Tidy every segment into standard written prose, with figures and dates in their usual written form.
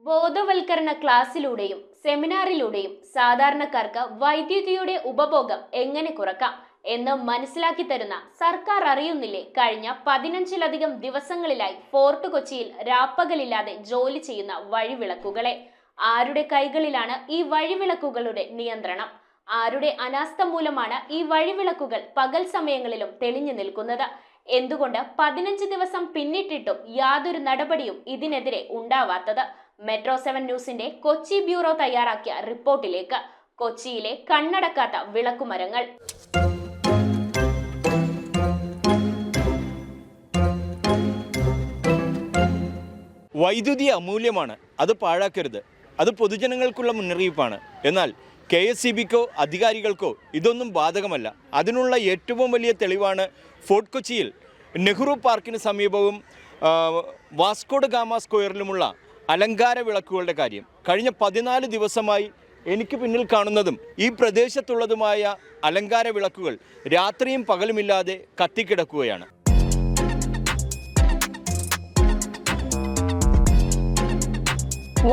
ബോധവൽക്കരണ ക്ലാസ്സിലൂടെയും സെമിനാറിലൂടെയും സാധാരണക്കാർക്ക് വൈദ്യുതിയുടെ ഉപഭോഗം എങ്ങനെ കുറക്കാം എന്ന് മനസ്സിലാക്കി തരുന്ന സർക്കാർ അറിയുന്നില്ലേ കഴിഞ്ഞ 15ലധികം ദിവസങ്ങളിലായി ഫോർട്ട് കൊച്ചിയിൽ രാപ്പകലില്ലാതെ ജോലി ചെയ്യുന്ന വഴിവിളക്കുകളെ. ആരുടെ കൈകളിലാണ് ഈ വഴിവിളക്കുകളുടെ നിയന്ത്രണം? ആരുടെ അനാസ്ഥ മൂലമാണ് ഈ വഴിവിളക്കുകൾ പകൽ സമയങ്ങളിലും തെളിഞ്ഞു നിൽക്കുന്നത്? എന്തുകൊണ്ട് 15 ദിവസം പിന്നിട്ടിട്ടും യാതൊരു നടപടിയും ഇതിനെതിരെ ഉണ്ടാവാത്തത്? മെട്രോ 7 ന്യൂസിന്റെ കൊച്ചി ബ്യൂറോ തയ്യാറാക്കിയ റിപ്പോർട്ടിലേക്ക്. കൊച്ചിയിലെ കണ്ണടക്കാത്ത വിളക്കുമരങ്ങൾ. വൈദ്യുതി അമൂല്യമാണ്, അത് പാഴാക്കരുത്. അത് പൊതുജനങ്ങൾക്കുള്ള മുന്നറിയിപ്പാണ്. എന്നാൽ KSEBക്കോ അധികാരികൾക്കോ ഇതൊന്നും ബാധകമല്ല. അതിനുള്ള ഏറ്റവും വലിയ തെളിവാണ് ഫോർട്ട് കൊച്ചിയിൽ നെഹ്റു പാർക്കിന് സമീപവും വാസ്കോഡ ഗാമ സ്ക്വയറിലുമുള്ള അലങ്കാര വിളക്കുകളുടെ കാര്യം. കഴിഞ്ഞ 14 ദിവസമായി എനിക്ക് പിന്നിൽ കാണുന്നതും ഈ പ്രദേശത്തുള്ളതുമായ അലങ്കാര വിളക്കുകൾ രാത്രിയും പകലുമില്ലാതെ കത്തിക്കിടക്കുകയാണ്.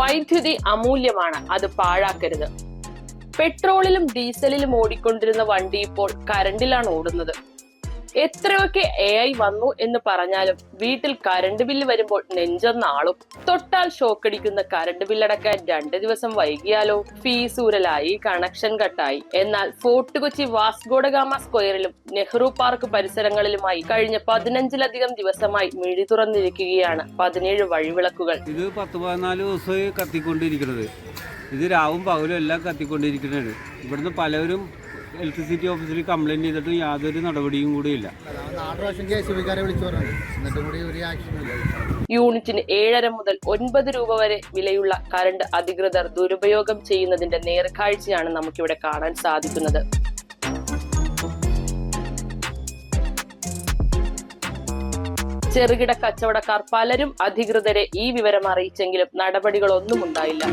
വൈദ്യുതി അമൂല്യമാണ്, അത് പാഴാക്കരുത്. പെട്രോളിലും ഡീസലിലും ഓടിക്കൊണ്ടിരുന്ന വണ്ടി ഇപ്പോൾ കരണ്ടിലാണ് ഓടുന്നത്. എത്രയൊക്കെ AI വന്നു എന്ന് പറഞ്ഞാലും വീട്ടിൽ കരണ്ട് ബില്ല് വരുമ്പോൾ നെഞ്ചൊന്നാളും. തൊട്ടാൽ ഷോക്കടിക്കുന്ന കരണ്ട് ബില്ലടക്കാൻ 2 ദിവസം വൈകിയാലോ? ഫീസ് ഊരലായി, കണക്ഷൻ കട്ടായി. എന്നാൽ ഫോർട്ട് കൊച്ചി വാസ്കോഡ ഗാമ സ്ക്വയറിലും നെഹ്റു പാർക്ക് പരിസരങ്ങളിലുമായി കഴിഞ്ഞ 15ലധികം ദിവസമായി മിഴി തുറന്നിരിക്കുകയാണ് 17 വഴിവിളക്കുകൾ. ഇത് 10-14 ദിവസമായി കത്തിക്കൊണ്ടിരിക്കുന്നത്. ഇത് രാവും പകലും എല്ലാം കത്തിക്കൊണ്ടിരിക്കുന്നത്. ഇവിടുന്ന് പലരും ഇലക്ട്രിസിറ്റി ഓഫീസിൽ കംപ്ലൈന്റ് ചെയ്തിട്ടും യാതൊരു നടപടിയും കൂടിയില്ല. യൂണിറ്റിന് 7.5 മുതൽ 9 രൂപ വരെ വിലയുള്ള കറണ്ട് അധികൃതർ ദുരുപയോഗം ചെയ്യുന്നതിന്റെ നേർക്കാഴ്ചയാണ് നമുക്കിവിടെ കാണാൻ സാധിക്കുന്നത്. ചെറുകിട കച്ചവടക്കാർ പലരും അധികൃതരെ ഈ വിവരം അറിയിച്ചെങ്കിലും നടപടികളൊന്നും ഉണ്ടായില്ല.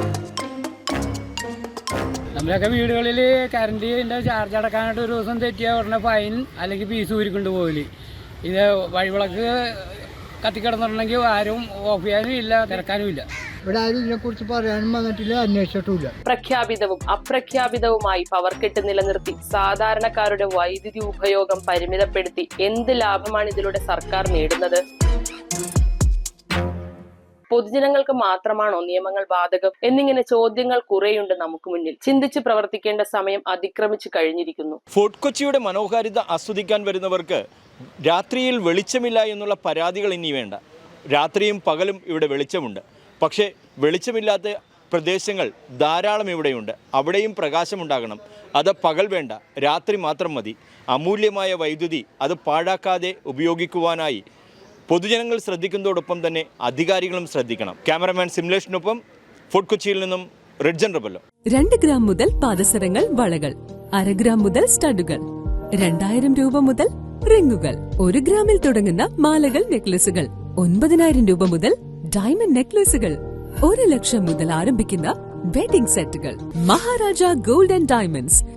നമ്മളൊക്കെ വീടുകളിൽ കറണ്ടിന്റെ ചാർജ് അടക്കാനായിട്ട് ഒരു ദിവസം തെറ്റിയ ഉടനെ ഫൈൻ അല്ലെങ്കിൽ ഫീസ് ഊരിക്കൊണ്ട് പോകല്. ഇത് വഴിവിളക്ക് കത്തിക്കിടന്നിട്ടുണ്ടെങ്കിൽ ആരും ഓഫ് ചെയ്യാനും ഇല്ല, തിരക്കാനും ഇല്ല. ഇവിടെ ആരും ഇതിനെക്കുറിച്ച് പറയാനും വന്നിട്ടില്ല, അന്വേഷിച്ചിട്ടില്ല. പ്രഖ്യാപിതവും അപ്രഖ്യാപിതവുമായി പവർ കെട്ട് നിലനിർത്തി സാധാരണക്കാരുടെ വൈദ്യുതി ഉപയോഗം പരിമിതപ്പെടുത്തി എന്ത് ലാഭമാണ് ഇതിലൂടെ സർക്കാർ നേടുന്നത്? പൊതുജനങ്ങൾക്ക് മാത്രമാണോ നിയമങ്ങൾ ബാധകം എന്നിങ്ങനെ ചോദ്യങ്ങൾ കുറെയുണ്ട് നമുക്ക് മുന്നിൽ. ചിന്തിച്ച് പ്രവർത്തിക്കേണ്ട സമയം അതിക്രമിച്ചു കഴിഞ്ഞിരിക്കുന്നു. ഫോർട്ട് കൊച്ചിയുടെ മനോഹാരിത ആസ്വദിക്കാൻ വരുന്നവർക്ക് രാത്രിയിൽ വെളിച്ചമില്ല എന്നുള്ള പരാതികൾ ഇനി വേണ്ട. രാത്രിയും പകലും ഇവിടെ വെളിച്ചമുണ്ട്. പക്ഷേ വെളിച്ചമില്ലാത്ത പ്രദേശങ്ങൾ ധാരാളം ഇവിടെയുണ്ട്. അവിടെയും പ്രകാശമുണ്ടാകണം. അത് പകൽ വേണ്ട, രാത്രി മാത്രം മതി. അമൂല്യമായ വൈദ്യുതി അത് പാഴാക്കാതെ ഉപയോഗിക്കുവാനായി പൊതുജനങ്ങൾ ശ്രദ്ധിക്കുന്നതോടൊപ്പം തന്നെ അധികാരികളും ശ്രദ്ധിക്കണം. ക്യാമറമാൻ സിമുലേഷനൊപ്പം ഫോർട്ട് കൊച്ചിയിൽ നിന്നും റെഡ്ജൻ റബല്ലോ. 2 ഗ്രാം മുതൽ പാദസരങ്ങൾ, വളകൾ, 1/2 ഗ്രാം മുതൽ സ്റ്റഡുകൾ, 2000 രൂപ മുതൽ റിങ്ങുകൾ, 1 ഗ്രാമിൽ തുടങ്ങുന്ന മാലകൾ, നെക്ലസുകൾ, 9000 രൂപ മുതൽ ഡയമണ്ട് നെക്ലസുകൾ, 1 ലക്ഷം മുതൽ ആരംഭിക്കുന്ന വെഡിംഗ് സെറ്റുകൾ. Maharaja gold and diamonds,